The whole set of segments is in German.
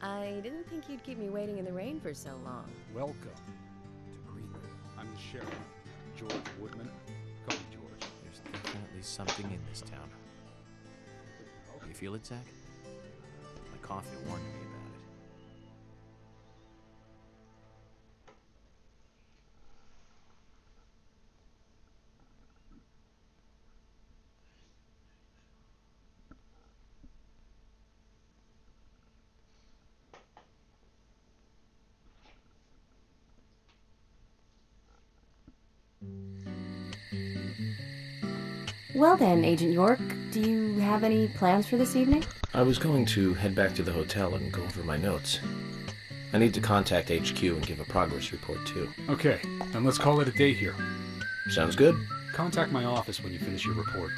I didn't think you'd keep me waiting in the rain for so long. Welcome to Greenville. I'm the sheriff, George Woodman. Call me George. There's definitely something in this town. You feel it, Zach? My coffee warned me about it. Well then, Agent York, do you have any plans for this evening? I was going to head back to the hotel and go over my notes. I need to contact HQ and give a progress report too. Okay, then let's call it a day here. Sounds good. Contact my office when you finish your report.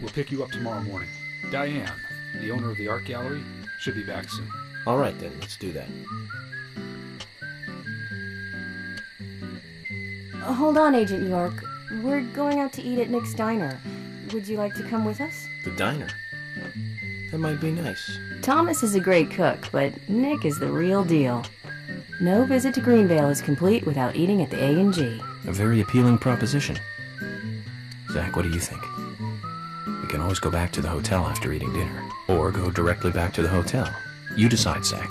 We'll pick you up tomorrow morning. Diane, the owner of the art gallery, should be back soon. All right then, let's do that. Hold on, Agent York. We're going out to eat at Nick's Diner. Would you like to come with us? The diner? That might be nice. Thomas is a great cook, but Nick is the real deal. No visit to Greenvale is complete without eating at the A&G. A very appealing proposition. Zach, what do you think? We can always go back to the hotel after eating dinner. Or go directly back to the hotel. You decide, Zach.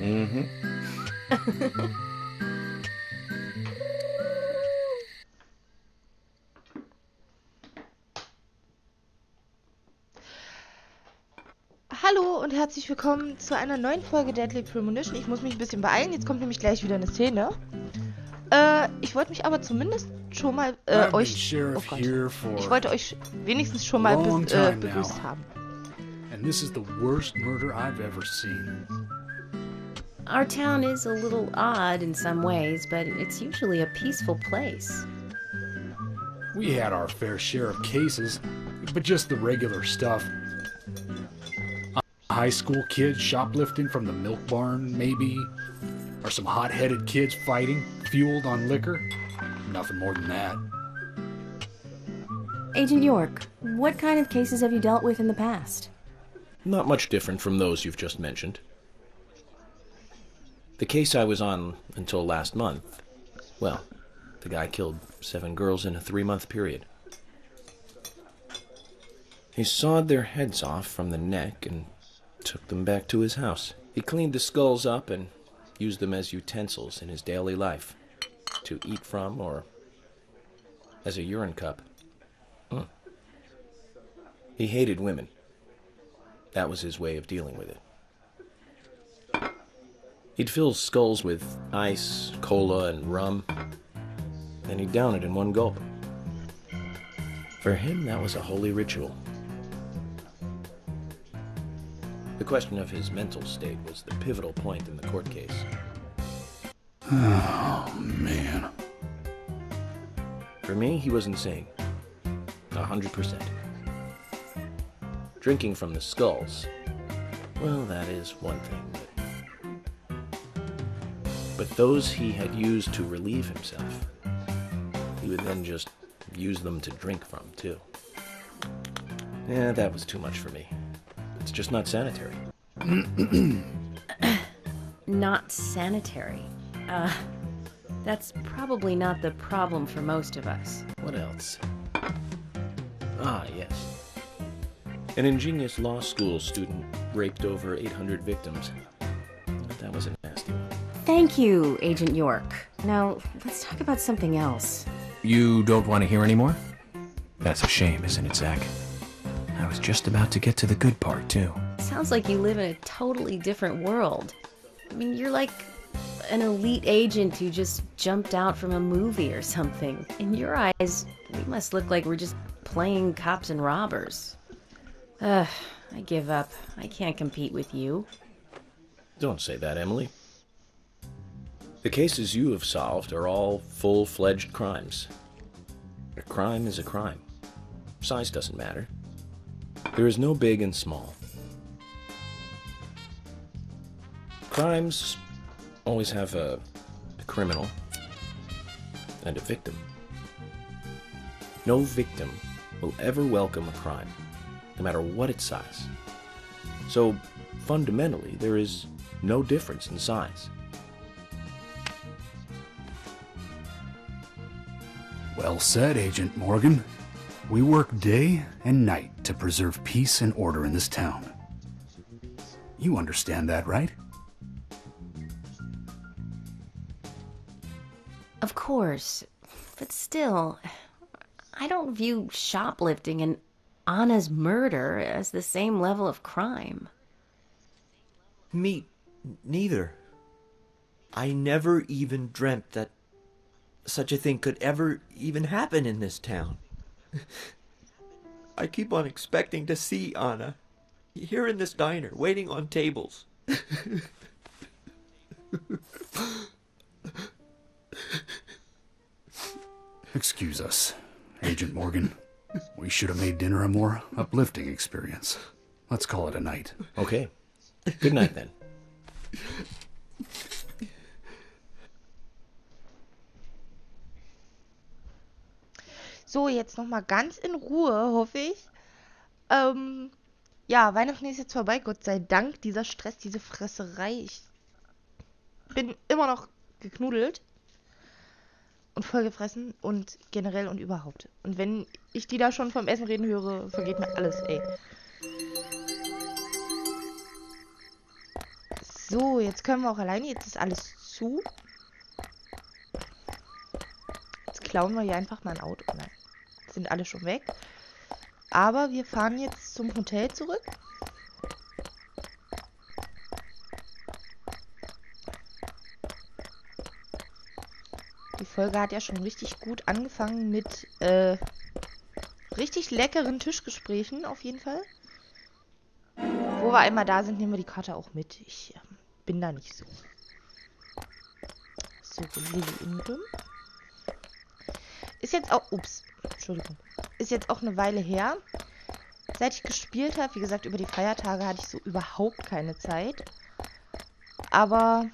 Mm-hmm. Hallo und herzlich willkommen zu einer neuen Folge Deadly Premonition. Ich muss mich ein bisschen beeilen, jetzt kommt nämlich gleich wieder eine Szene. Ich wollte mich aber zumindest schon mal ich wollte euch wenigstens schon mal begrüßt haben. And this is the worst murder I've ever seen. Our town is a little odd in some ways, but it's usually a peaceful place. We had our fair share of cases, but just the regular stuff. A high school kid shoplifting from the milk barn, maybe? Or some hot-headed kids fighting, fueled on liquor? Nothing more than that. Agent York, what kind of cases have you dealt with in the past? Not much different from those you've just mentioned. The case I was on until last month, well, the guy killed 7 girls in a 3-month period. He sawed their heads off from the neck and took them back to his house. He cleaned the skulls up and used them as utensils in his daily life, to eat from or as a urine cup. He hated women. That was his way of dealing with it. He'd fill skulls with ice, cola, and rum, then he'd down it in one gulp. For him, that was a holy ritual. The question of his mental state was the pivotal point in the court case. Oh, man. For me, he was insane. 100%. Drinking from the skulls, well, that is one thing, but those he had used to relieve himself, he would then just use them to drink from, too. Yeah, that was too much for me. It's just not sanitary. Not sanitary. That's probably not the problem for most of us. What else? Ah, yes. An ingenious law school student raped over 800 victims. That was a nasty one. Thank you, Agent York. Now, let's talk about something else. You don't want to hear anymore? That's a shame, isn't it, Zach? I was just about to get to the good part, too. Sounds like you live in a totally different world. I mean, you're like an elite agent who just jumped out from a movie or something. In your eyes, we must look like we're just playing cops and robbers. I give up. I can't compete with you. Don't say that, Emily. The cases you have solved are all full-fledged crimes. A crime is a crime. Size doesn't matter. There is no big and small. Crimes always have a criminal and a victim. No victim will ever welcome a crime, no matter what its size. So, fundamentally, there is no difference in size. Well said, Agent Morgan. We work day and night to preserve peace and order in this town. You understand that, right? Of course, but still, I don't view shoplifting and Anna's murder as the same level of crime. Me neither. I never even dreamt that such a thing could ever even happen in this town. I keep on expecting to see Anna here in this diner, waiting on tables. Excuse us, Agent Morgan. We should have made dinner a more uplifting experience. Let's call it a night. Okay. Good night, then. So, jetzt nochmal ganz in Ruhe, hoffe ich. Ja, Weihnachten ist jetzt vorbei, Gott sei Dank. Dieser Stress, diese Fresserei. Ich bin immer noch geknudelt und vollgefressen und generell und überhaupt. Und wenn ich die da schon vom Essen reden höre, vergeht mir alles, ey. So, jetzt können wir auch alleine. Jetzt ist alles zu. Jetzt klauen wir hier einfach mal ein Auto. Nein, sind alle schon weg. Aber wir fahren jetzt zum Hotel zurück. Die Folge hat ja schon richtig gut angefangen mit richtig leckeren Tischgesprächen auf jeden Fall. Wo wir einmal da sind, nehmen wir die Karte auch mit. Ich bin da nicht so. So, Lily Ingram. Ist jetzt auch... Ups, Entschuldigung. Ist jetzt auch eine Weile her. Seit ich gespielt habe, wie gesagt, über die Feiertage hatte ich so überhaupt keine Zeit. Aber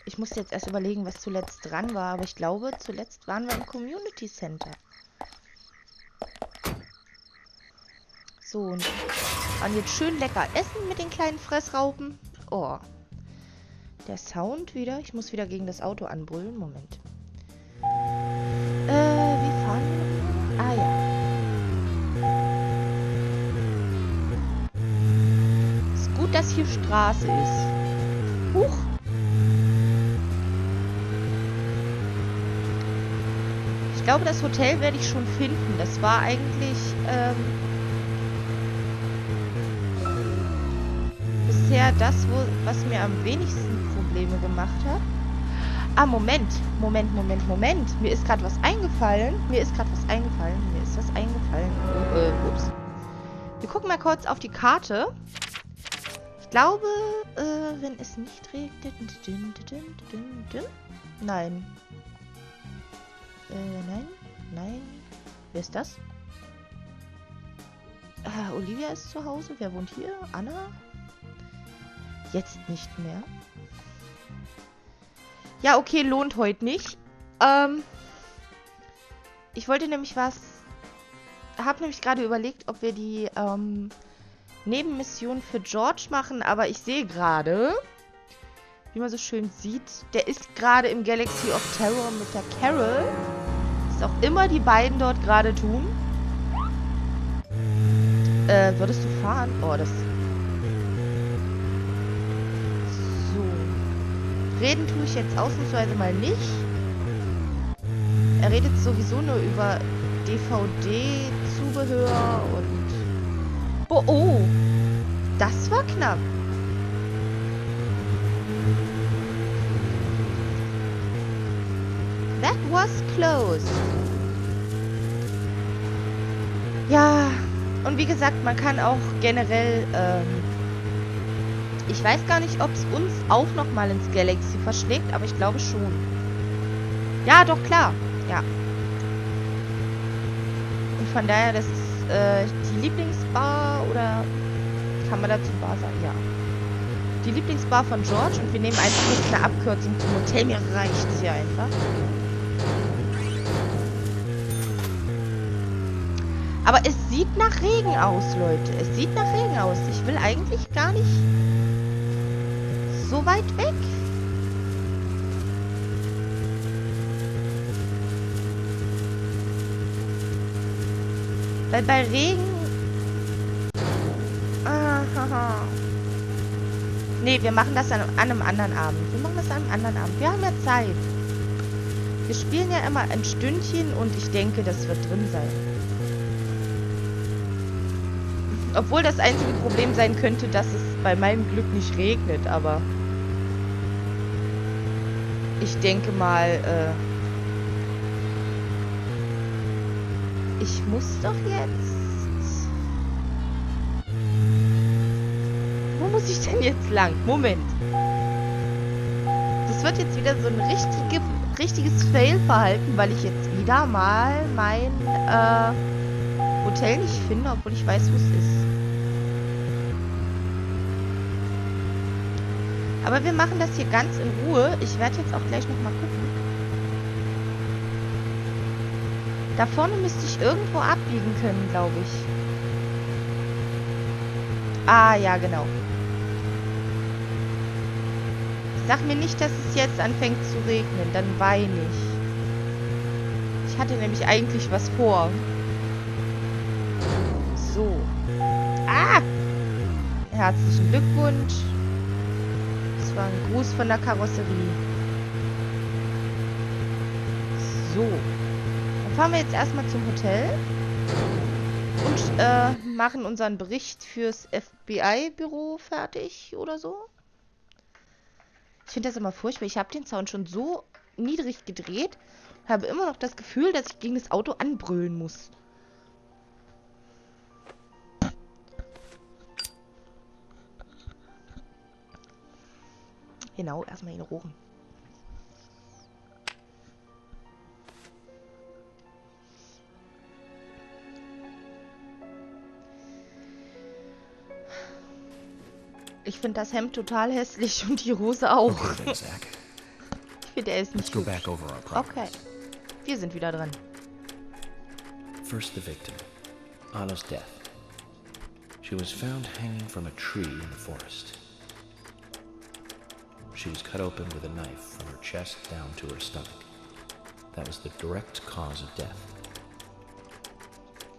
ich musste jetzt erst überlegen, was zuletzt dran war. Aber ich glaube, zuletzt waren wir im Community Center. So, und jetzt schön lecker essen mit den kleinen Fressraupen. Oh. Der Sound wieder. Ich muss wieder gegen das Auto anbrüllen. Moment. Wie fahren wir noch? Ah, ja. Ist gut, dass hier Straße ist. Huch. Ich glaube, das Hotel werde ich schon finden. Das war eigentlich, bisher das, was mir am wenigsten Probleme gemacht hat. Ah, Moment. Mir ist gerade was eingefallen. Ups. Wir gucken mal kurz auf die Karte. Ich glaube, wenn es nicht regnet... Nein. Nein. Wer ist das? Olivia ist zu Hause. Wer wohnt hier? Anna? Jetzt nicht mehr. Ja, okay, lohnt heute nicht. Ich wollte nämlich habe nämlich gerade überlegt, ob wir die Nebenmission für George machen, aber ich sehe gerade, wie man so schön sieht, der ist gerade im Galaxy of Terror mit der Carol. Was auch immer die beiden dort gerade tun. Würdest du fahren? Oh, das... Reden tue ich jetzt ausnahmsweise mal nicht. Er redet sowieso nur über DVD-Zubehör und... Oh, das war knapp. That was close. Ja, und wie gesagt, man kann auch generell... Ich weiß gar nicht, ob es uns auch nochmal ins Galaxy verschlägt, aber ich glaube schon. Ja, doch, klar. Ja. Und von daher, das ist die Lieblingsbar, oder kann man dazu Bar sagen? Ja. Die Lieblingsbar von George, und wir nehmen einfach jetzt eine Abkürzung zum Hotel. Mir reicht es hier einfach. Aber es sieht sieht nach Regen aus, Leute. Es sieht nach Regen aus. Ich will eigentlich gar nicht so weit weg. Weil bei Regen... Nee, wir machen das an einem anderen Abend. Wir machen das an einem anderen Abend. Wir haben ja Zeit. Wir spielen ja immer ein Stündchen und ich denke, das wird drin sein. Obwohl das einzige Problem sein könnte, dass es bei meinem Glück nicht regnet, aber... Ich denke mal, ich muss doch jetzt... Wo muss ich denn jetzt lang? Moment. Das wird jetzt wieder so ein richtiges Fail-Verhalten, weil ich jetzt wieder mal mein Hotel nicht finde, obwohl ich weiß, wo es ist. Aber wir machen das hier ganz in Ruhe. Ich werde jetzt auch gleich nochmal gucken. Da vorne müsste ich irgendwo abbiegen können, glaube ich. Ah, ja, genau. Sag mir nicht, dass es jetzt anfängt zu regnen. Dann weine ich. Ich hatte nämlich eigentlich was vor. So. Ah! Herzlichen Glückwunsch. Das war ein Gruß von der Karosserie. So. Dann fahren wir jetzt erstmal zum Hotel. Und machen unseren Bericht fürs FBI-Büro fertig oder so. Ich finde das immer furchtbar. Ich habe den Sound schon so niedrig gedreht. Habe immer noch das Gefühl, dass ich gegen das Auto anbrüllen muss. Genau, erstmal in Rohren. Ich finde das Hemd total hässlich und die Hose auch. Okay, then, Zach. Ich finde, er ist Let's nicht go hübsch. back over our progress. Okay, wir sind wieder dran. First, the victim, Anna's death. She was found hanging from a tree in the forest. She was cut open with a knife from her chest down to her stomach. That was the direct cause of death.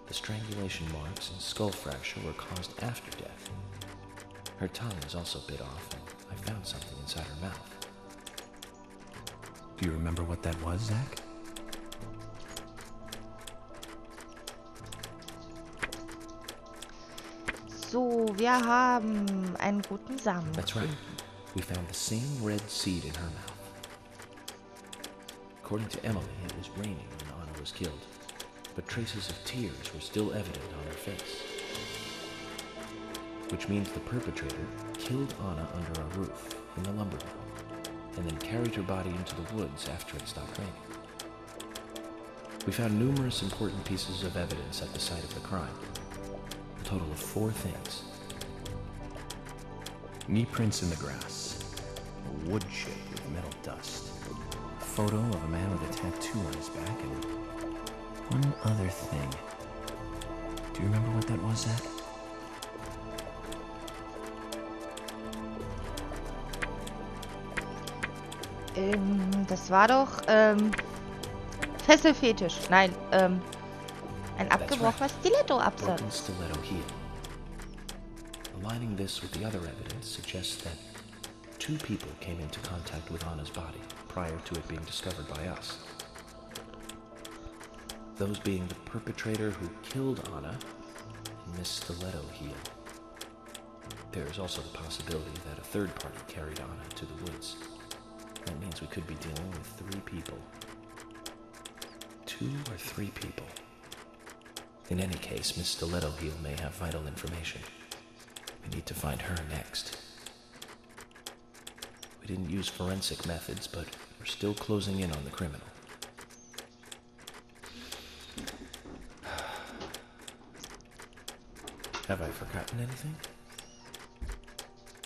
The strangulation marks and skull fracture were caused after death. Her tongue was also bit off, and I found something inside her mouth. Do you remember what that was, Zach? So, wir haben einen guten Samen. That's right. We found the same red seed in her mouth. According to Emily, it was raining when Anna was killed, but traces of tears were still evident on her face. Which means the perpetrator killed Anna under a roof in the lumber mill, and then carried her body into the woods after it stopped raining. We found numerous important pieces of evidence at the site of the crime. A total of 4 things. Knee prints in the grass. A wood chip with metal dust. A photo of a man with a tattoo on his back, and one other thing. Do you remember what that was, Zach? Das war doch, Fesselfetisch. Nein, ein abgebrochener Stiletto-Absatz. Broken stiletto heel. Aligning this with the other evidence suggests that 2 people came into contact with Anna's body prior to it being discovered by us. Those being the perpetrator who killed Anna and Miss Stiletto heel. There is also the possibility that a third party carried Anna to the woods. That means we could be dealing with 3 people. 2 or 3 people. In any case, Miss Stiletto heel may have vital information. We need to find her next. We didn't use forensic methods, but we're still closing in on the criminal. Have I forgotten anything?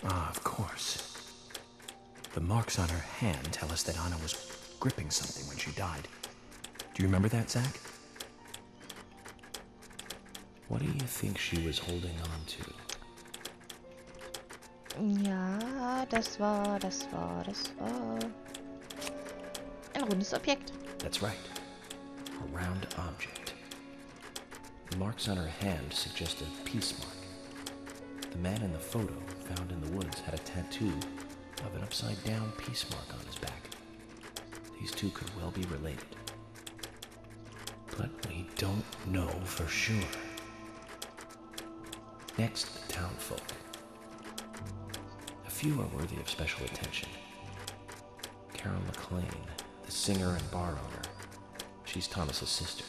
Ah, of course. The marks on her hand tell us that Anna was gripping something when she died. Do you remember that, Zach? What do you think she was holding on to? Ja, das war ein rundes Objekt. That's right. A round object. The marks on her hand suggest a peace mark. The man in the photo found in the woods had a tattoo of an upside-down peace mark on his back. These two could well be related. But we don't know for sure. Next, the townfolk. A few are worthy of special attention. Carol McLean, the singer and bar owner. She's Thomas's sister.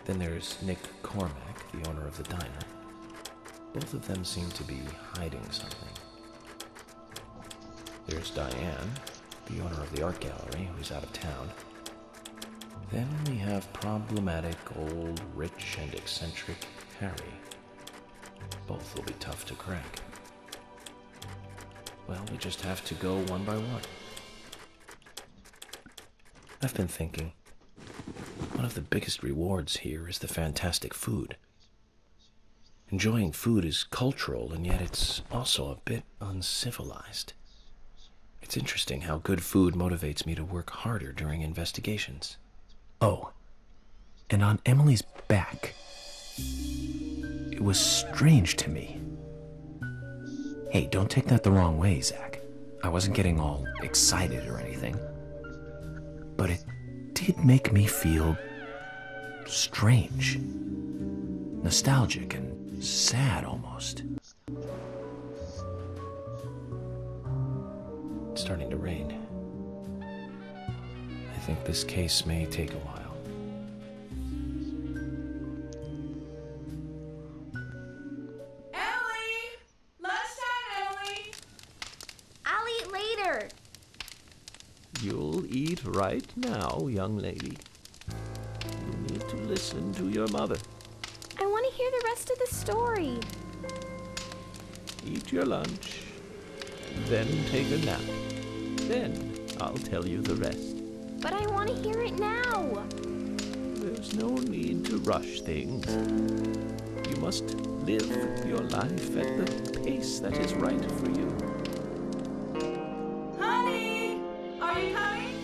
Then there's Nick Cormack, the owner of the diner. Both of them seem to be hiding something. There's Diane, the owner of the art gallery, who's out of town. Then we have problematic, old, rich, and eccentric Harry. Both will be tough to crack. Well, we just have to go one by one. I've been thinking, one of the biggest rewards here is the fantastic food. Enjoying food is cultural, and yet it's also a bit uncivilized. It's interesting how good food motivates me to work harder during investigations. Oh, and on Emily's back, it was strange to me. Hey, don't take that the wrong way, Zach. I wasn't getting all excited or anything. But it did make me feel strange. Nostalgic and sad almost. It's starting to rain. I think this case may take a while. Ellie! Lunchtime, Ellie! I'll eat later. You'll eat right now, young lady. You need to listen to your mother. I want to hear the rest of the story. Eat your lunch, then take a nap. Then I'll tell you the rest. But I want to hear it now. There's no need to rush things. You must live your life at the pace that is right for you. Honey! Are you coming?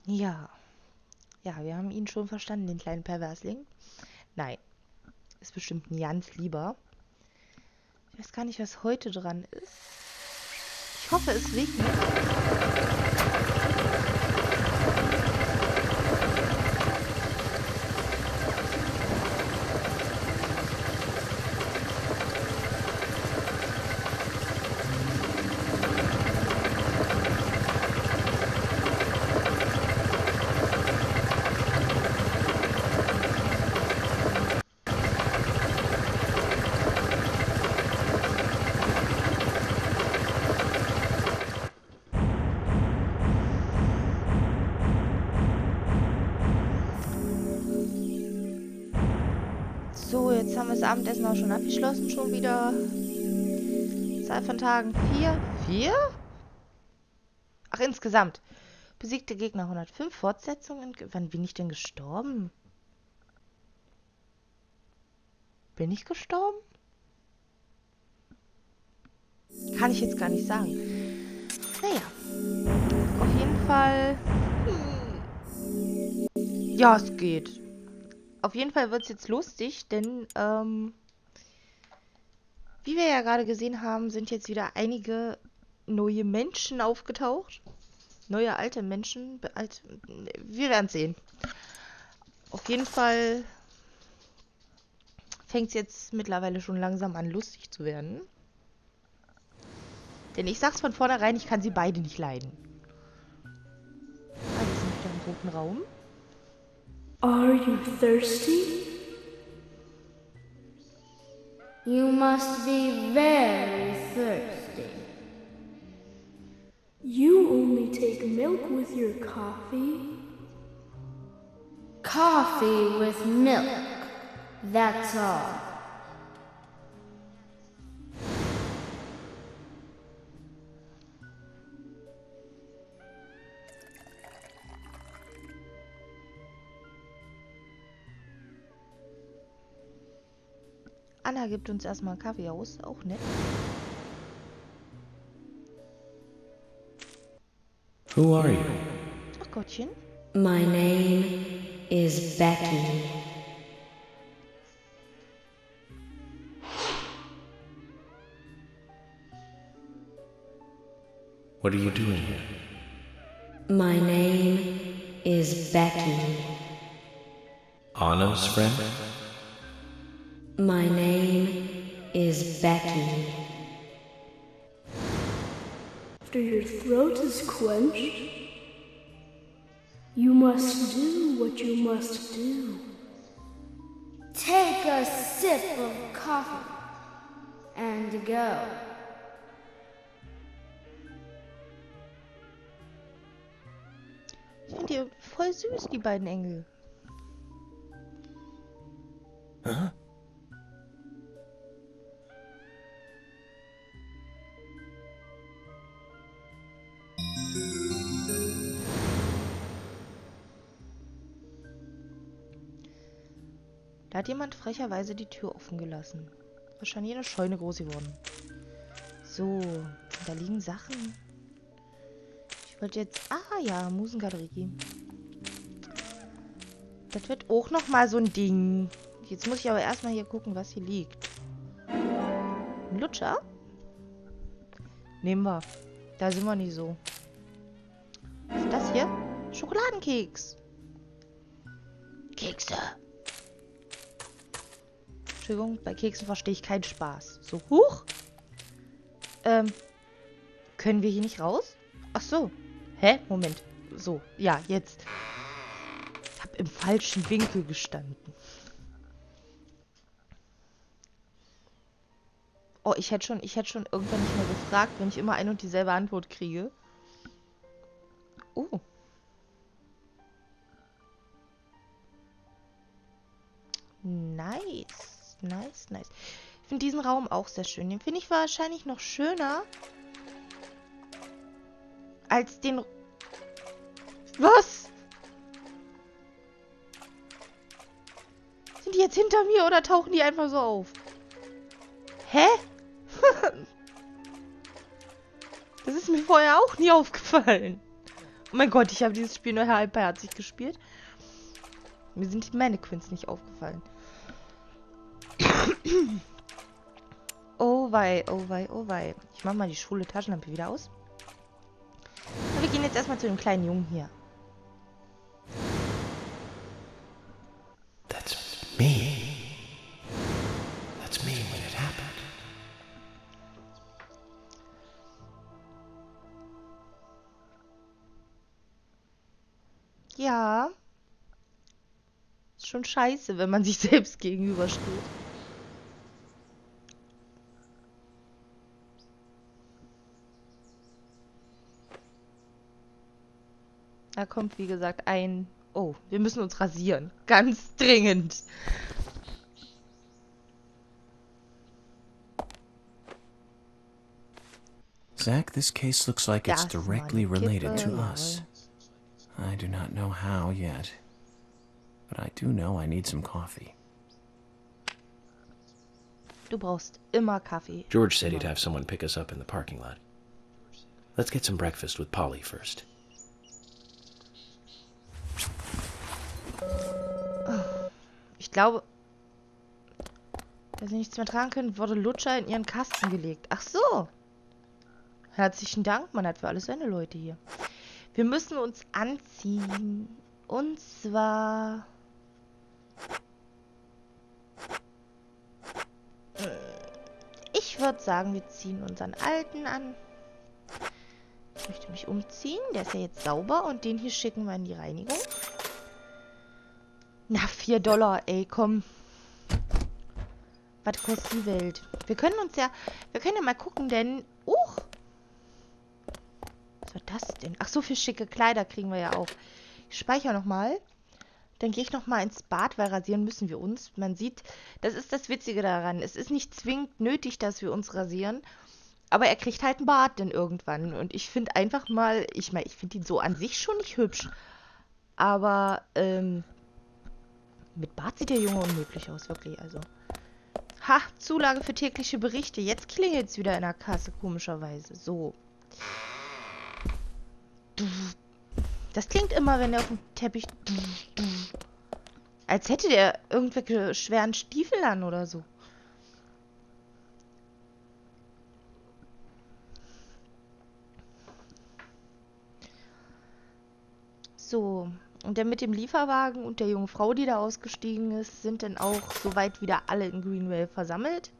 Ja. Ja, wir haben ihn schon verstanden, den kleinen Perversling. Nein. Ist bestimmt ein ganz lieber. Ich weiß gar nicht, was heute dran ist. Ich hoffe, es regnet. So, jetzt haben wir das Abendessen auch schon abgeschlossen. Schon wieder Zahl von Tagen 4. 4? Ach, insgesamt. Besiegte Gegner 105. Fortsetzungen. Wann bin ich denn gestorben? Bin ich gestorben? Kann ich jetzt gar nicht sagen. Naja. Auf jeden Fall. Ja, es geht. Auf jeden Fall wird es jetzt lustig, denn wie wir ja gerade gesehen haben, sind jetzt wieder einige neue Menschen aufgetaucht. Neue alte Menschen. Wir werden sehen. Auf jeden Fall fängt es jetzt mittlerweile schon langsam an, lustig zu werden. Denn ich sag's von vornherein, ich kann sie beide nicht leiden. Ah, die sind wieder im roten Raum. Are you thirsty? You must be very thirsty. You only take milk with your coffee? Coffee with milk, that's all. Anna gibt uns erstmal einen Kaffee aus. Auch nett. Who are you? Ach Gottchen. My name is Becky. What are you doing here? My name is Becky. Anna's friend? My name is Becky. After your throat is quenched, you must do what you must do. Take a sip of coffee and go. Ich finde die voll süß, die beiden Engel. Huh? Da hat jemand frecherweise die Tür offen gelassen. Wahrscheinlich eine Scheune groß geworden. So, da liegen Sachen. Ich wollte jetzt... Ah ja, Musengalerie. Das wird auch nochmal so ein Ding. Jetzt muss ich aber erstmal hier gucken, was hier liegt. Ein Lutscher? Nehmen wir. Da sind wir nicht so. Was ist das hier? Schokoladenkeks. Kekse. Entschuldigung, bei Keksen verstehe ich keinen Spaß. So, huch. Können wir hier nicht raus? Ach so. Hä? Moment. So, ja, jetzt. Ich habe im falschen Winkel gestanden. Oh, ich hätte schon irgendwann nicht mehr gefragt, wenn ich immer eine und dieselbe Antwort kriege. Oh. Nice. Nice, nice. Ich finde diesen Raum auch sehr schön. Den finde ich wahrscheinlich noch schöner als den... Was? Sind die jetzt hinter mir oder tauchen die einfach so auf? Hä? Das ist mir vorher auch nie aufgefallen. Oh mein Gott, ich habe dieses Spiel nur halbherzig gespielt. Mir sind die Mannequins nicht aufgefallen. Oh wei, oh wei, oh wei. Ich mache mal die schwule Taschenlampe wieder aus. Und wir gehen jetzt erstmal zu dem kleinen Jungen hier. That's me. That's me when it happened. Ja. Ist schon scheiße, wenn man sich selbst gegenübersteht. Da kommt, wie gesagt, ein... Oh, wir müssen uns rasieren. Ganz dringend. Zach, this case looks like it's Das directly meine related to Kippe, us. I do not know how yet, but I do know I need some coffee. Du brauchst immer Kaffee. George said he'd have someone pick us up in the parking lot. Let's get some breakfast with Polly first. Ich glaube, dass sie nichts mehr tragen können, wurde Lutscher in ihren Kasten gelegt. Ach so. Herzlichen Dank, man hat für alles seine Leute hier. Wir müssen uns anziehen. Und zwar... Ich würde sagen, wir ziehen unseren alten an. Ich möchte mich umziehen. Der ist ja jetzt sauber. Und den hier schicken wir in die Reinigung. Na, $4, ey, komm. Was kostet die Welt? Wir können ja mal gucken, denn... Was war das denn? Ach so, für schicke Kleider kriegen wir ja auch. Ich speichere nochmal. Dann gehe ich nochmal ins Bad, weil rasieren müssen wir uns. Man sieht, das ist das Witzige daran. Es ist nicht zwingend nötig, dass wir uns rasieren. Aber er kriegt halt einen Bart dann irgendwann. Und ich finde einfach mal... Ich meine, ich finde ihn so an sich schon nicht hübsch. Aber, mit Bart sieht der Junge unmöglich aus, wirklich. Also, Ha, Zulage für tägliche Berichte. Jetzt klingelt es wieder in der Kasse, komischerweise. So. Das klingt immer, wenn er auf dem Teppich... Als hätte der irgendwelche schweren Stiefel an oder so. So, und der mit dem Lieferwagen und der jungen Frau, die da ausgestiegen ist, sind dann auch soweit wieder alle in Greenvale versammelt.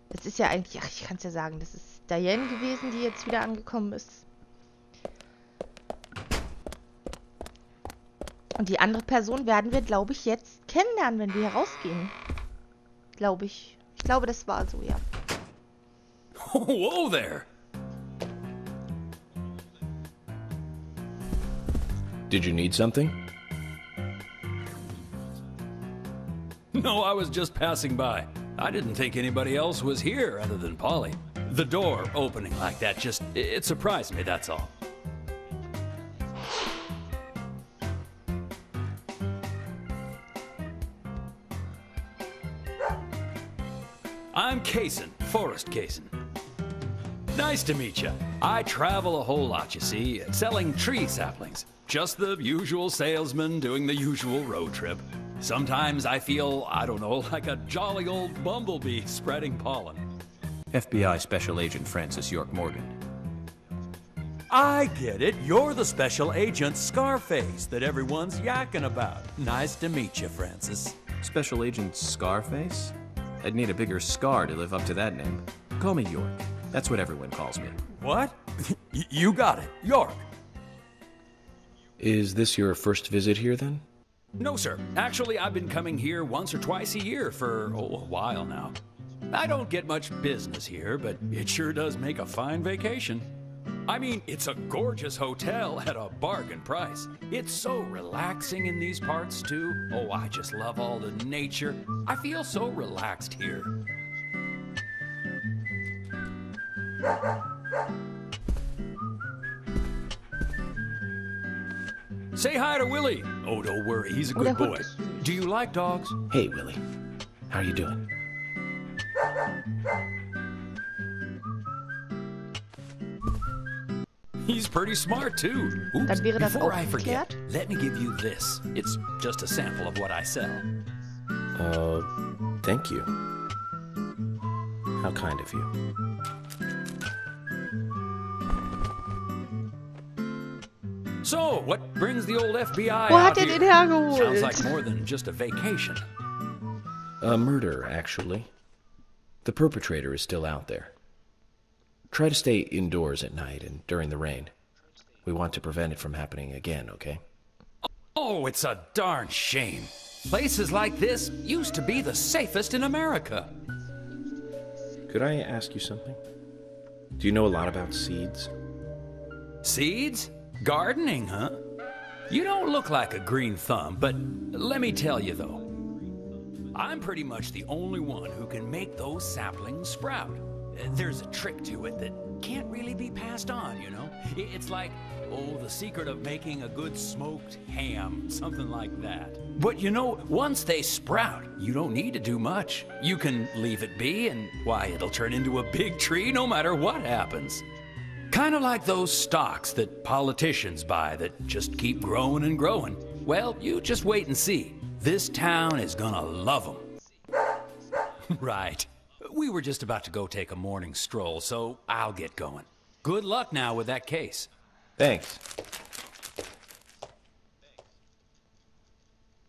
Das ist ja eigentlich, ach, ich kann es ja sagen, das ist Diane gewesen, die jetzt wieder angekommen ist. Und die andere Person werden wir, glaube ich, jetzt kennenlernen, wenn wir hier rausgehen. Glaube ich. Ich glaube, das war so, ja. Whoa there! Did you need something? No, I was just passing by. I didn't think anybody else was here other than Polly. The door opening like that it surprised me, that's all. I'm Kaysen, Forrest Kaysen. Nice to meet you. I travel a whole lot, you see, selling tree saplings. Just the usual salesman doing the usual road trip. Sometimes I feel, I don't know, like a jolly old bumblebee spreading pollen. FBI Special Agent Francis York Morgan. I get it. You're the special agent Scarface that everyone's yakking about. Nice to meet you, Francis. Special Agent Scarface? I'd need a bigger scar to live up to that name. Call me York. That's what everyone calls me. What? You got it. York. Is this your first visit here, then? No, sir. Actually, I've been coming here once or twice a year for, a while now. I don't get much business here, but it sure does make a fine vacation. I mean, it's a gorgeous hotel at a bargain price. It's so relaxing in these parts, too. Oh, I just love all the nature. I feel so relaxed here. Say hi to Willie. Oh, don't worry, he's a good boy. Do you like dogs? Hey, Willie. How are you doing? He's pretty smart, too. Oops, Dann wäre das before auch I forget, geklärt. let me give you this. It's just a sample of what I sell. Thank you. How kind of you. So, what brings the old FBI Wo out hat er here? den hergeholt? Sounds like more than just a vacation. A murder, actually. The perpetrator is still out there. Try to stay indoors at night and during the rain. We want to prevent it from happening again, okay? Oh, it's a darn shame. Places like this used to be the safest in America. Could I ask you something? Do you know a lot about seeds? Seeds? Gardening, huh? You don't look like a green thumb, but let me tell you though. I'm pretty much the only one who can make those saplings sprout. There's a trick to it that can't really be passed on, you know? It's like, oh, the secret of making a good smoked ham, something like that. But you know, once they sprout, you don't need to do much. You can leave it be and, why, it'll turn into a big tree no matter what happens. Kind of like those stocks that politicians buy that just keep growing and growing. Well, you just wait and see. This town is gonna love them. Right. We were just about to go take a morning stroll, so I'll get going. Good luck now with that case. Thanks.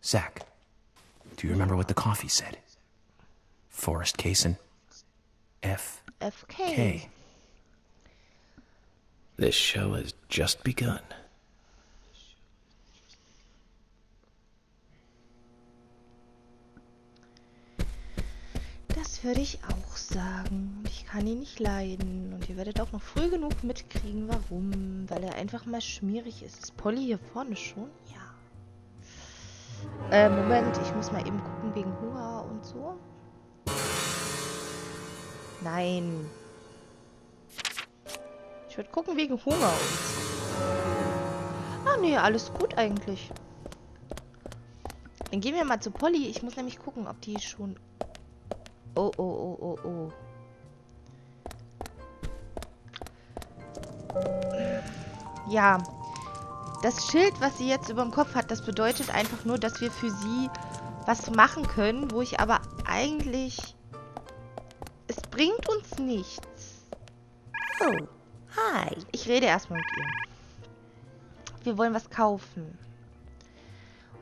Zach, do you remember what the coffee said? Forrest Kaysen. F.K. This show has just begun. Das würde ich auch sagen. Ich kann ihn nicht leiden. Und ihr werdet auch noch früh genug mitkriegen, warum. Weil er einfach mal schmierig ist. Ist Polly hier vorne schon? Ja. Moment, ich muss mal eben gucken wegen Hunger und so. Nein. Ich würde gucken wegen Hunger und so. Ah, nee, alles gut eigentlich. Dann gehen wir mal zu Polly. Ich muss nämlich gucken, ob die schon Oh, oh, oh, oh, oh. Ja. Das Schild, was sie jetzt über dem Kopf hat, das bedeutet einfach nur, dass wir für sie was machen können, wo ich aber eigentlich... Es bringt uns nichts. Oh, hi. Ich rede erstmal mit ihr. Wir wollen was kaufen.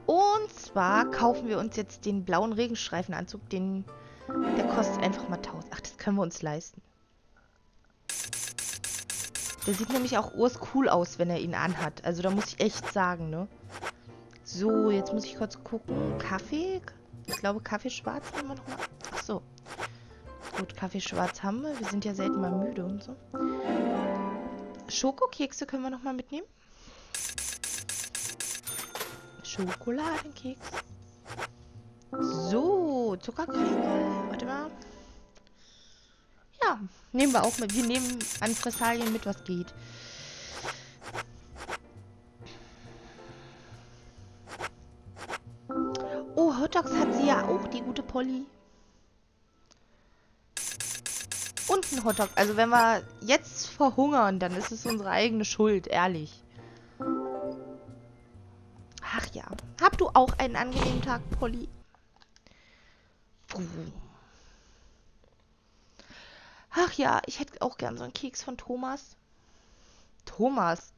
Und zwar kaufen wir uns jetzt den blauen Regenstreifenanzug. Der kostet einfach mal 1000. Ach, das können wir uns leisten. Der sieht nämlich auch cool aus, wenn er ihn anhat. Also da muss ich echt sagen, ne? So, jetzt muss ich kurz gucken. Kaffee? Ich glaube, Kaffee schwarz nehmen wir nochmal. Ach so. Gut, Kaffee schwarz haben wir. Wir sind ja selten mal müde und so. Schokokekse können wir nochmal mitnehmen. Schokoladenkeks. So, Zuckerkringel. Warte mal. Ja, nehmen wir auch mit. Wir nehmen an Fressalien mit, was geht. Oh, Hotdogs hat sie ja auch, die gute Polly. Und ein Hotdog. Also wenn wir jetzt verhungern, dann ist es unsere eigene Schuld, ehrlich. Ach ja. Habt du auch einen angenehmen Tag, Polly? Ach ja, ich hätte auch gern so einen Keks von Thomas. Thomas,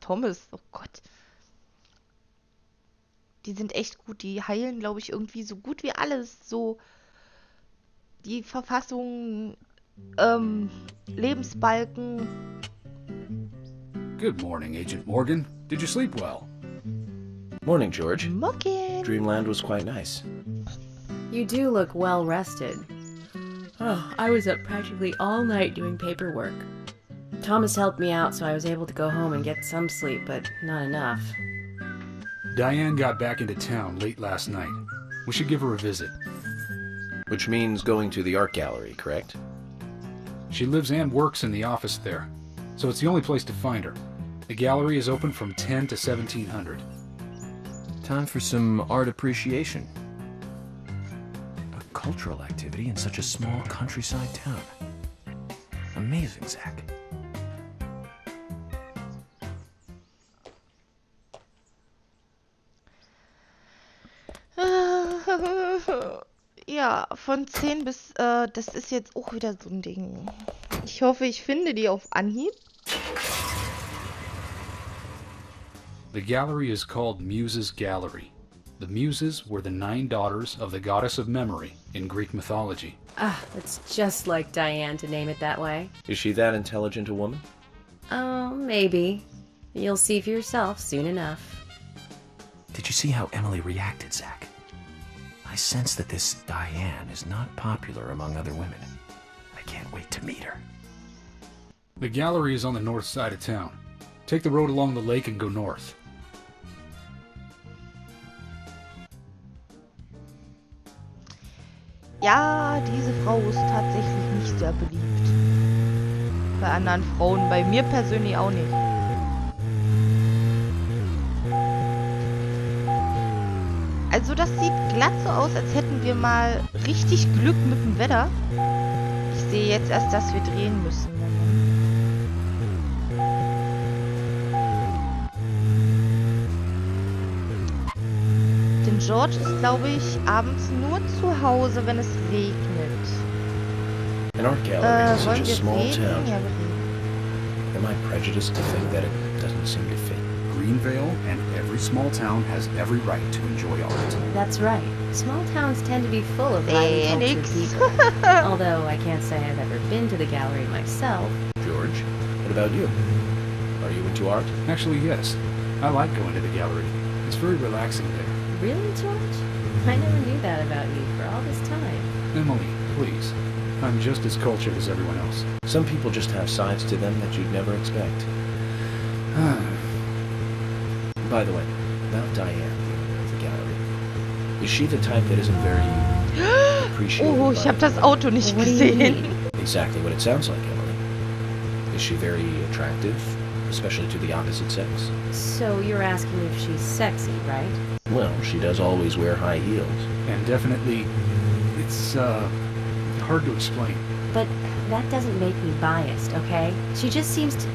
oh Gott. Die sind echt gut. Die heilen, glaube ich, irgendwie so gut wie alles. So die Verfassung, Lebensbalken. Good morning, Agent Morgan. Did you sleep well? Morning, George. Morgan. Dreamland was quite nice. You do look well rested. Oh, I was up practically all night doing paperwork. Thomas helped me out, so I was able to go home and get some sleep, but not enough. Diane got back into town late last night. We should give her a visit. Which means going to the art gallery, correct? She lives and works in the office there, so it's the only place to find her. The gallery is open from 10 to 1700. Time for some art appreciation. A cultural activity in such a small countryside town. Amazing, Zach. Ja, von 10 bis, das ist jetzt auch wieder so ein Ding. Ich hoffe, ich finde die auf Anhieb. The gallery is called Muses Gallery. The Muses were the 9 daughters of the goddess of memory in Greek mythology. Ah, it's just like Diane to name it that way. Is she that intelligent a woman? Oh, maybe. You'll see for yourself soon enough. Did you see how Emily reacted, Zach? I sense that this Diane is not popular among other women. I can't wait to meet her. The gallery is on the north side of town. Take the road along the lake and go north. Ja, diese Frau ist tatsächlich nicht sehr beliebt. Bei anderen Frauen, bei mir persönlich auch nicht. Also das sieht glatt so aus, als hätten wir mal richtig Glück mit dem Wetter. Ich sehe jetzt erst, dass wir drehen müssen. Denn George ist, glaube ich, abends nur zu Hause, wenn es regnet. An art gallery is such Wollen a wir small reden? town. Ja, wir reden. Am I prejudiced to think that it doesn't seem to fit? Greenvale and every small town has every right to enjoy art. That's right. Small towns tend to be full of highly cultured people. Although I can't say I've ever been to the gallery myself. George, what about you? Are you into art? Actually, yes. I like going to the gallery. It's very relaxing there. Really, George? I never knew that about you for all this time. Emily, please. I'm just as cultured as everyone else. Some people just have sides to them that you'd never expect. By the way, about Diane, the gallery. Is she the type that isn't very appreciated? Oh, ich habe das Auto nicht gesehen. Exactly what it sounds like, Emily. Is she very attractive, especially to the opposite sex? So you're asking if she's sexy, right? Well, she does always wear high heels. And definitely, it's, hard to explain. But that doesn't make me biased, okay? She just seems to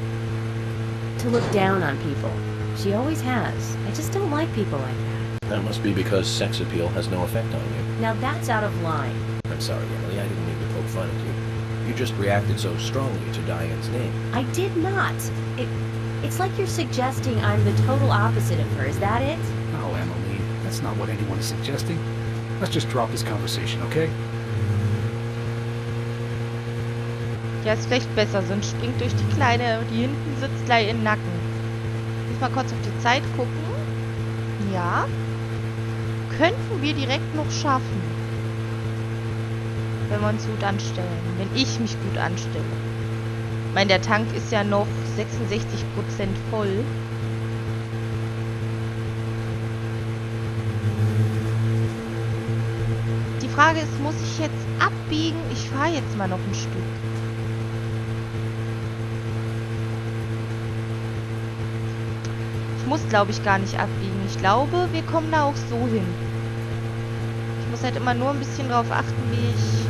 look down on people. She always has. I just don't like people like that. That must be because sex appeal has no effect on you. Now that's out of line. I'm sorry, Emily, I didn't mean to poke fun at you. You just reacted so strongly to Diane's name. I did not. It's like you're suggesting I'm the total opposite of her. Is that it? No, Emily, that's not what anyone is suggesting. Let's just drop this conversation, okay? Ja, ist vielleicht besser, sonst springt durch die Kleine, die hinten sitzt, gleich in den Nacken. Muss mal kurz auf die Zeit gucken. Ja. Könnten wir direkt noch schaffen. Wenn wir uns gut anstellen. Wenn ich mich gut anstelle. Ich meine, der Tank ist ja noch 66% voll. Die Frage ist, muss ich jetzt abbiegen? Ich fahre jetzt mal noch ein Stück. Ich muss, glaube ich, gar nicht abbiegen. Ich glaube, wir kommen da auch so hin. Ich muss halt immer nur ein bisschen drauf achten, wie ich...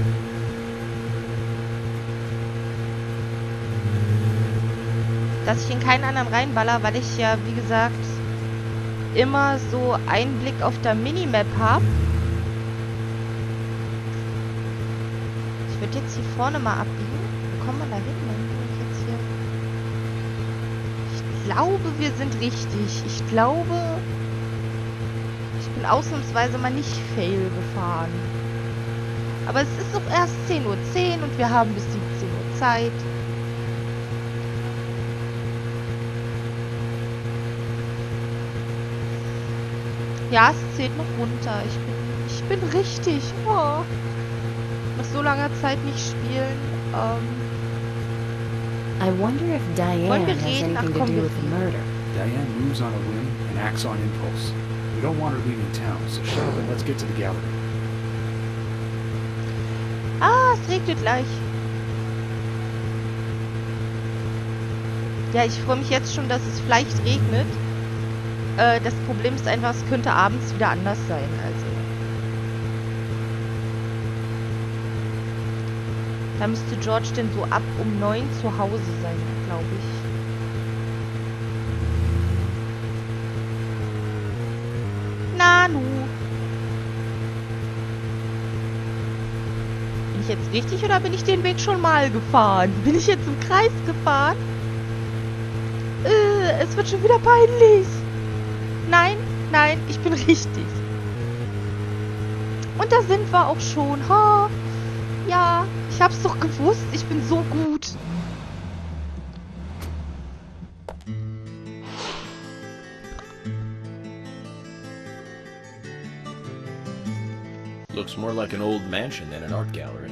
dass ich in keinen anderen reinballer, weil ich ja, wie gesagt, immer so einen Blick auf der Minimap habe. Ich würde jetzt hier vorne mal abbiegen. Wo kommen wir da hin? Ich glaube, wir sind richtig. Ich glaube, ich bin ausnahmsweise mal nicht fail gefahren. Aber es ist doch erst 10:10 Uhr und wir haben bis 17 Uhr Zeit. Ja, es zählt noch runter. Ich bin richtig. Oh. Nach so langer Zeit nicht spielen. I wonder if Diane Wollen wir has reden? Ach anything to komm, do wir with the reden. murder. Diane moves on a whim and acts on impulse. We don't want her leaving town, so shut up and let's get to the gallery. Ah, es regnet gleich. Ja, ich freue mich jetzt schon, dass es vielleicht regnet. Das Problem ist einfach, es könnte abends wieder anders sein. Also. Da müsste George denn so ab um 9 zu Hause sein, glaube ich. Nanu. Bin ich jetzt richtig oder bin ich den Weg schon mal gefahren? Bin ich jetzt im Kreis gefahren? Es wird schon wieder peinlich. Nein, nein, ich bin richtig. Und da sind wir auch schon. Ha. Ja, ich hab's doch gewusst. Ich bin so gut. Looks more like an old mansion than an art gallery.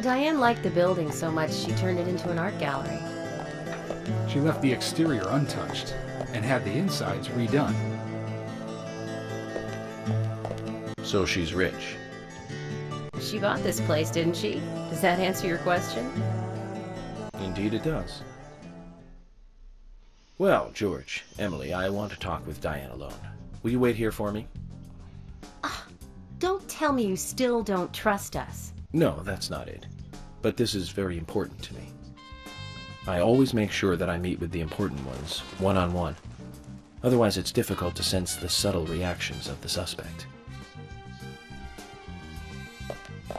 Diane liked the building so much she turned it into an art gallery. She left the exterior untouched and had the insides redone. So she's rich. She bought this place, didn't she? Does that answer your question? Indeed it does. Well, George, Emily, I want to talk with Diane alone. Will you wait here for me? Don't tell me you still don't trust us. No, that's not it. But this is very important to me. I always make sure that I meet with the important ones, one-on-one. Otherwise, it's difficult to sense the subtle reactions of the suspect.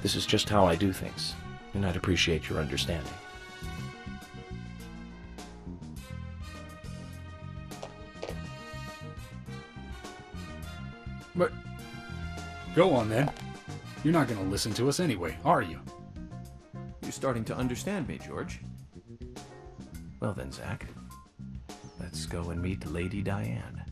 This is just how I do things, and I'd appreciate your understanding. But... go on then. You're not going to listen to us anyway, are you? You're starting to understand me, George. Well then, Zach, let's go and meet Lady Diane.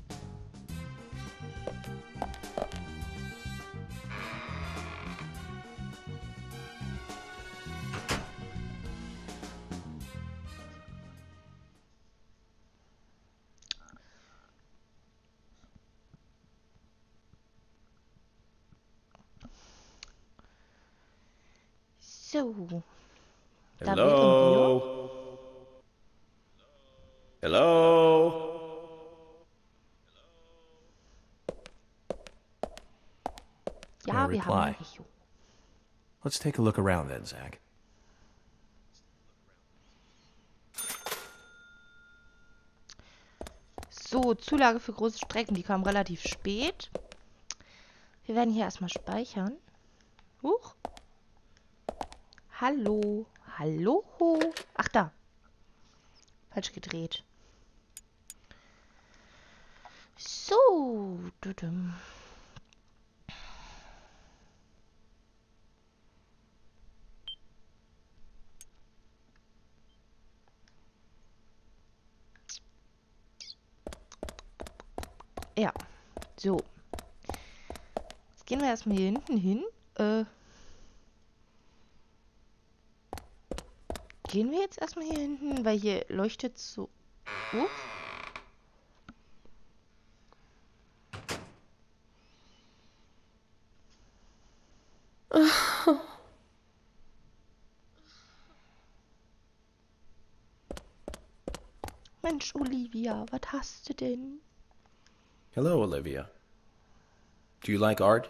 So. Da wären wir. Hello? Hello? Ja, No wir haben reply. ein Echo. Let's take a look around then, Zach. So, Zulage für große Strecken, die kam relativ spät. Wir werden hier erstmal speichern. Huch. Hallo. Hallo. Ach, da. Falsch gedreht. So. Ja. So. Jetzt gehen wir erstmal hier hinten hin. Gehen wir jetzt erstmal hier hinten, weil hier leuchtet so... Mensch, Olivia, was hast du denn? Hello, Olivia. Do you like art?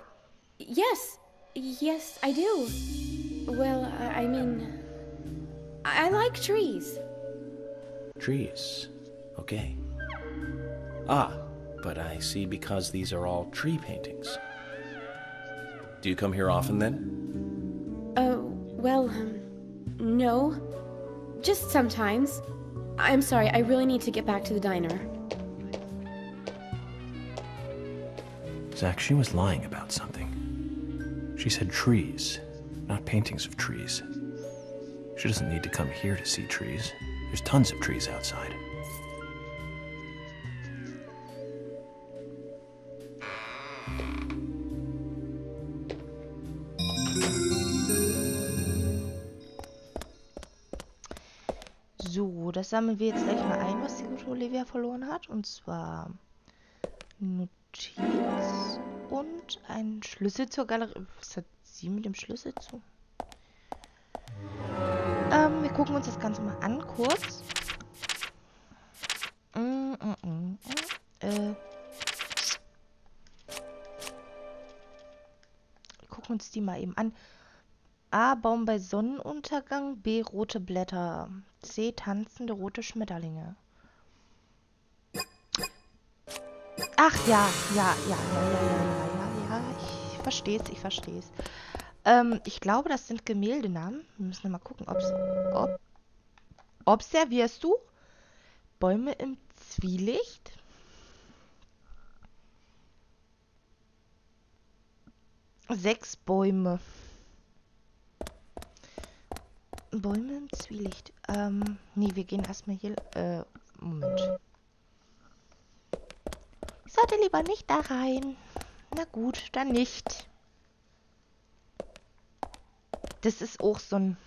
Yes, I do. Well, I mean, I like trees. Trees. Okay. Ah, but I see because these are all tree paintings. Do you come here often then? Well, no. Just sometimes. I'm sorry, I really need to get back to the diner. Zach, she was lying about something. She said trees, not paintings of trees. She doesn't need to come here to see trees. There's tons of trees outside. So, das sammeln wir jetzt gleich mal ein, was die gute Olivia verloren hat. Und zwar Notiz und ein Schlüssel zur Galerie. Was hat sie mit dem Schlüssel zu? Wir gucken uns das Ganze mal an, kurz. Wir gucken uns die mal eben an. A. Baum bei Sonnenuntergang. B. Rote Blätter. C. Tanzende rote Schmetterlinge. Ach ja. Ich verstehe es. Ich glaube, das sind Gemäldenamen. Wir müssen mal gucken, observierst du? Bäume im Zwielicht? Sechs Bäume. Bäume im Zwielicht. Nee, wir gehen erstmal hier. Moment. Ich sollte lieber nicht da rein. Na gut, dann nicht. Das ist auch so ein...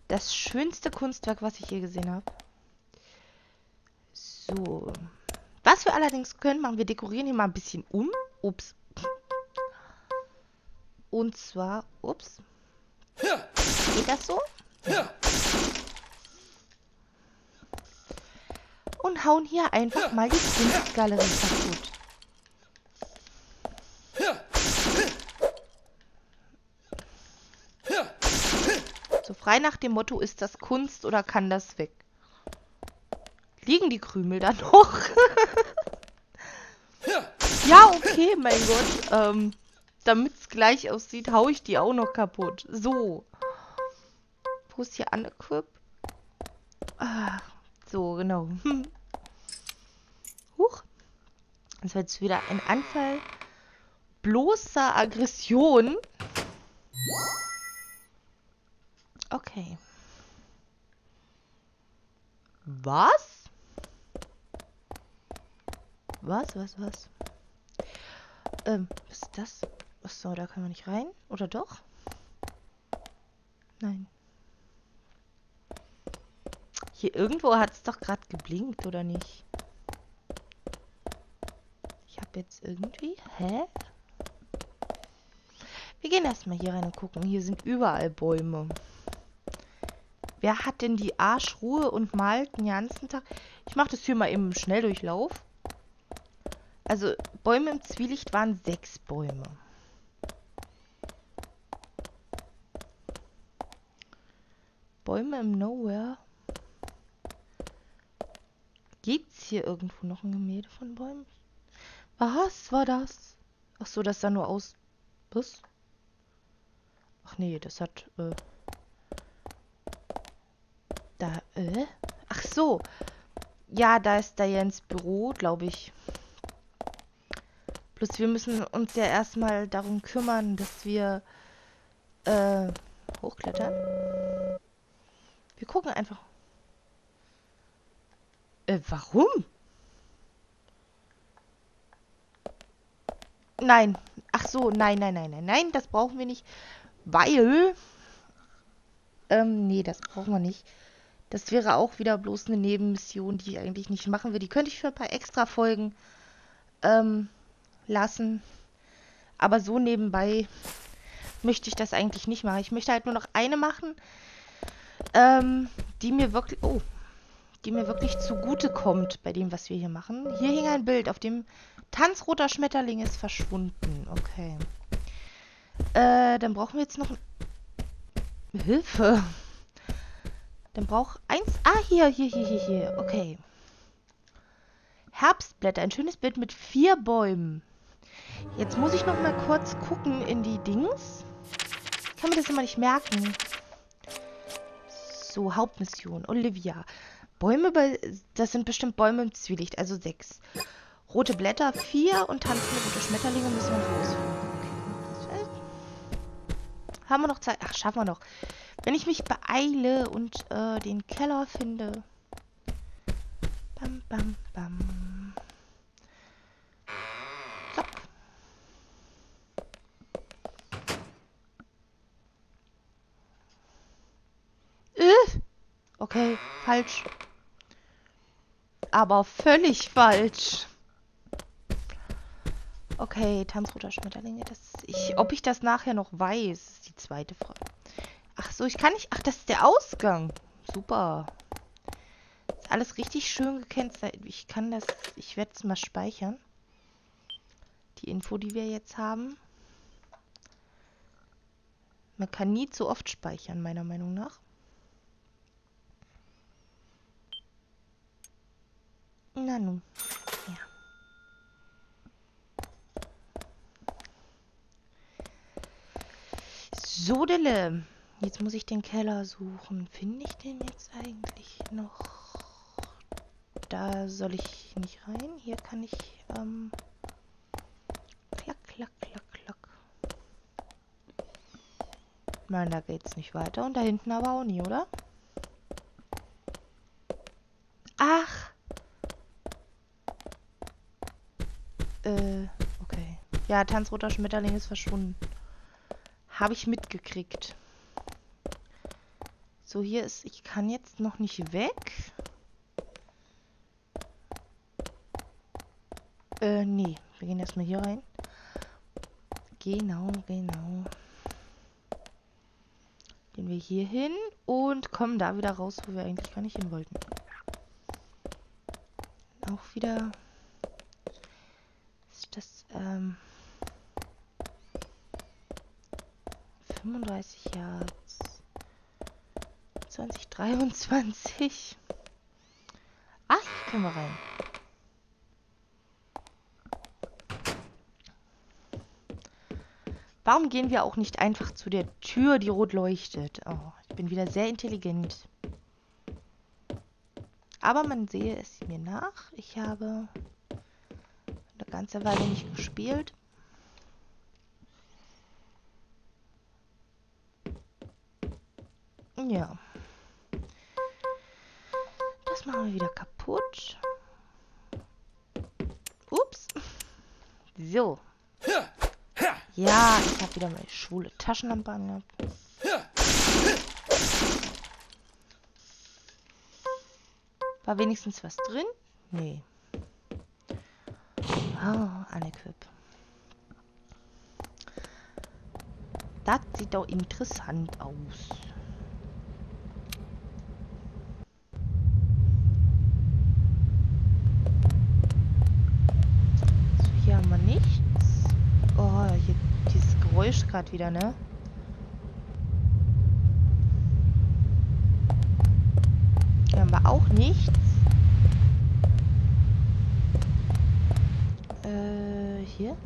Das schönste Kunstwerk, was ich je gesehen habe. So. Was wir allerdings können, machen wir dekorieren hier mal ein bisschen um. Ups. Und zwar... Ups. Geht das so? Ja. Und hauen hier einfach mal die Kunstgalerie kaputt. So frei nach dem Motto, ist das Kunst oder kann das weg? Liegen die Krümel da noch? Ja, okay, mein Gott. Damit es gleich aussieht, haue ich die auch noch kaputt. So. Wo ist hier Anne-Quip? Ah, so, genau. Huch. Das war jetzt wieder ein Anfall bloßer Aggression. Okay. Was? Was? Was ist das? Achso, da können wir nicht rein. Oder doch? Nein. Hier irgendwo hat es doch gerade geblinkt, oder nicht? Ich habe jetzt irgendwie... Hä? Wir gehen erstmal hier rein und gucken. Hier sind überall Bäume. Wer hat denn die Arschruhe und malt den ganzen Tag? Ich mache das hier mal im Schnelldurchlauf. Also, Bäume im Zwielicht waren 6 Bäume. Bäume im Nowhere. Gibt's hier irgendwo noch ein Gemälde von Bäumen? Was war das? Ach so, das sah nur aus... Was? Ach nee, das hat... Ach so. Ja, da ist Dianes Büro, glaube ich. Bloß wir müssen uns ja erstmal darum kümmern, dass wir hochklettern. Wir gucken einfach. Warum? Nein. Ach so, nein, das brauchen wir nicht. Weil... nee, das brauchen wir nicht. Das wäre auch wieder bloß eine Nebenmission, die ich eigentlich nicht machen will. Die könnte ich für ein paar extra Folgen lassen. Aber so nebenbei möchte ich das eigentlich nicht machen. Ich möchte halt nur noch eine machen, die mir wirklich zugute kommt bei dem, was wir hier machen. Hier hing ein Bild, auf dem Tanzroter Schmetterling ist verschwunden. Okay. Dann brauchen wir jetzt noch... Hilfe. Dann braucht eins... Ah, hier. Okay. Herbstblätter. Ein schönes Bild mit 4 Bäumen. Jetzt muss ich noch mal kurz gucken in die Dings. Ich kann mir das immer nicht merken. So, Hauptmission. Olivia. Bäume bei... Das sind bestimmt Bäume im Zwielicht. Also 6. Rote Blätter 4 und tanzende rote Schmetterlinge müssen wir rausfinden. Okay. Haben wir noch Zeit? Ach, schaffen wir noch. Wenn ich mich beeile und den Keller finde. Bam, bam, bam. Zack. Okay, falsch. Aber völlig falsch. Okay, Tanzroter Schmetterlinge. Ob ich das nachher noch weiß, ist die zweite Frage. Ach so, ich kann nicht... Ach, das ist der Ausgang. Super. Ist alles richtig schön gekennzeichnet. Ich werde es mal speichern. Die Info, die wir jetzt haben. Man kann nie zu oft speichern, meiner Meinung nach. Na nun. Ja. So, Dille. Jetzt muss ich den Keller suchen. Finde ich den jetzt eigentlich noch? Da soll ich nicht rein. Hier kann ich, klack, klack, klack, klack. Nein, da geht's nicht weiter. Und da hinten aber auch nie, oder? Ach! Okay. Ja, Tanzroter Schmetterling ist verschwunden. Habe ich mitgekriegt. So, hier ist... Ich kann jetzt noch nicht weg. Nee. Wir gehen erstmal hier rein. Genau. Gehen wir hier hin und kommen da wieder raus, wo wir eigentlich gar nicht hin wollten. Auch wieder... Ist das, 35 Yards. 2023. Ach, hier können wir rein. Warum gehen wir auch nicht einfach zu der Tür, die rot leuchtet? Oh, ich bin wieder sehr intelligent. Aber man sehe es mir nach. Ich habe eine ganze Weile nicht gespielt. Ja. Das machen wir wieder kaputt. Ups. So. Ja, ich habe wieder meine schwule Taschenlampe angehabt. War wenigstens was drin? Nee. Oh, unequip. Das sieht doch interessant aus. So, hier haben wir nichts. Oh, hier dieses Geräusch gerade wieder, ne? Hier haben wir auch nichts. Hier?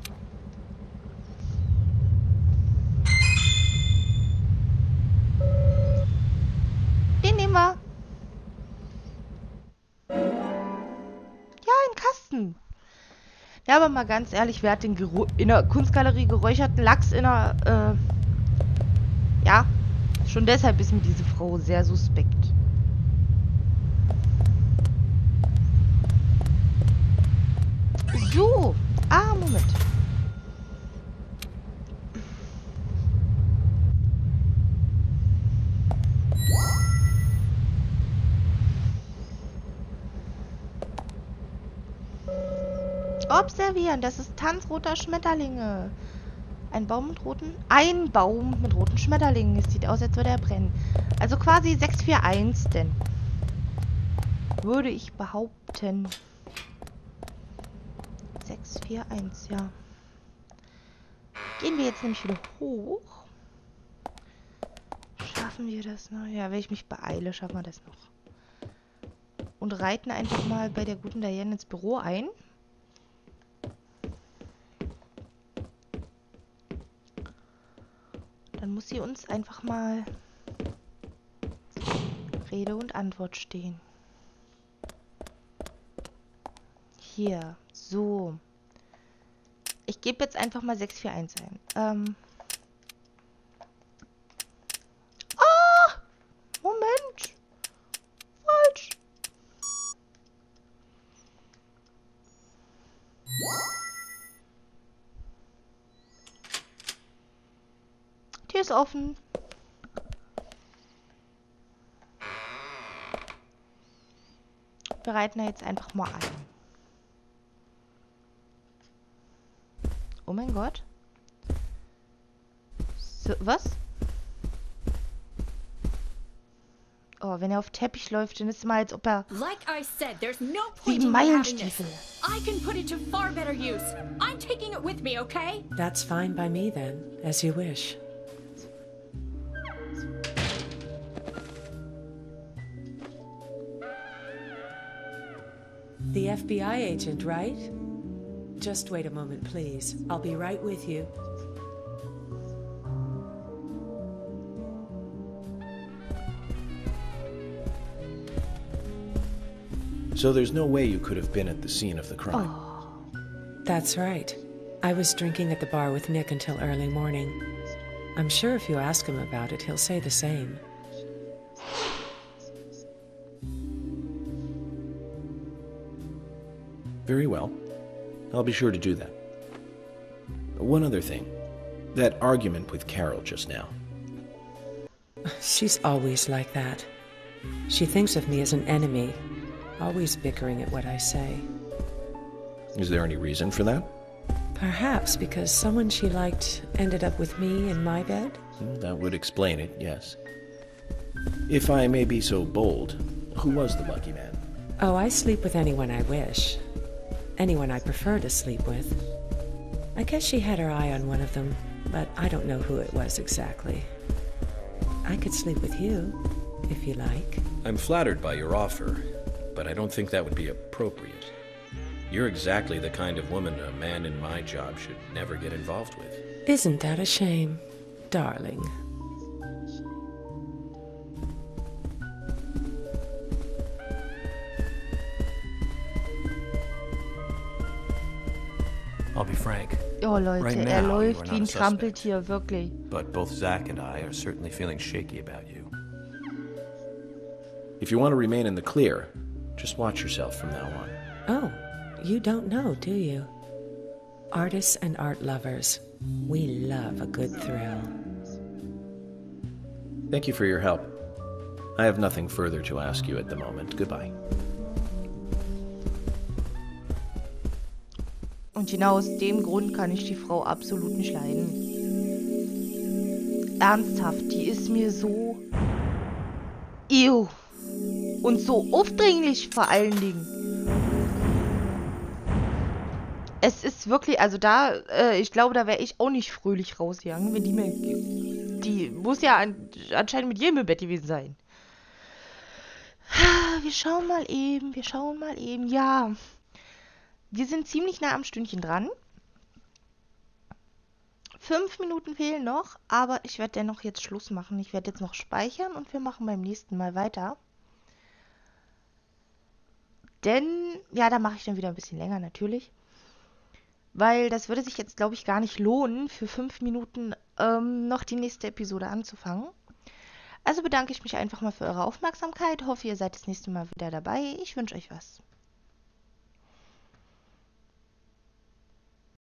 Den nehmen wir. Ja, ein Kasten. Ja, aber mal ganz ehrlich, wer hat den in der Kunstgalerie geräucherten Lachs in der, ja, schon deshalb ist mir diese Frau sehr suspekt. So. Moment. Observieren, das ist Tanz roter Schmetterlinge. Ein Baum mit roten Schmetterlingen. Es sieht aus, als würde er brennen. Also quasi 641 denn. Würde ich behaupten. 641, ja. Gehen wir jetzt nämlich wieder hoch. Schaffen wir das noch? Ja, wenn ich mich beeile, schaffen wir das noch. Und reiten einfach mal bei der guten Diane ins Büro ein. Dann muss sie uns einfach mal Rede und Antwort stehen. Hier, so. Ich gebe jetzt einfach mal 641 ein. Moment. Falsch. Tür ist offen. Wir reiten da jetzt einfach mal ein. Oh mein Gott. So, was? Oh, wenn er auf Teppich läuft, dann ist es mal, als ob er... Like I said, there's no wie point in having Meilenstiefel. this. I can put it to far better use. I'm taking it with me, okay? That's fine by me then, as you wish. The FBI agent, right? Just wait a moment, please. I'll be right with you. So there's no way you could have been at the scene of the crime. Oh. That's right. I was drinking at the bar with Nick until early morning. I'm sure if you ask him about it, he'll say the same. Very well. I'll be sure to do that. One other thing. That argument with Carol just now. She's always like that. She thinks of me as an enemy, always bickering at what I say. Is there any reason for that? Perhaps because someone she liked ended up with me in my bed? That would explain it, yes. If I may be so bold, who was the lucky man? Oh, I sleep with anyone I wish. Anyone I prefer to sleep with. I guess she had her eye on one of them, but I don't know who it was exactly. I could sleep with you, if you like. I'm flattered by your offer, but I don't think that would be appropriate. You're exactly the kind of woman a man in my job should never get involved with. Isn't that a shame, darling? I'll be frank. Oh Leute, Right now, er you are läuft not wie ein a suspect. Trampeltier, wirklich. But both Zach and I are certainly feeling shaky about you. If you want to remain in the clear, just watch yourself from now on. Oh, you don't know, do you? Artists and art lovers, we love a good thrill. Thank you for your help. I have nothing further to ask you at the moment. Goodbye. Und genau aus dem Grund kann ich die Frau absolut nicht leiden. Ernsthaft, die ist mir so... Ew. Und so aufdringlich vor allen Dingen. Es ist wirklich, also da, ich glaube, da wäre ich auch nicht fröhlich rausgegangen, wenn die mir... Die muss ja anscheinend mit jedem im Bett gewesen sein. wir schauen mal eben. Ja, wir sind ziemlich nah am Stündchen dran. 5 Minuten fehlen noch, aber ich werde dennoch jetzt Schluss machen. Ich werde jetzt noch speichern und wir machen beim nächsten Mal weiter. Denn, ja, da mache ich dann wieder ein bisschen länger natürlich. Weil das würde sich jetzt, glaube ich, gar nicht lohnen, für 5 Minuten noch die nächste Episode anzufangen. Also bedanke ich mich einfach mal für eure Aufmerksamkeit. Hoffe, ihr seid das nächste Mal wieder dabei. Ich wünsche euch was.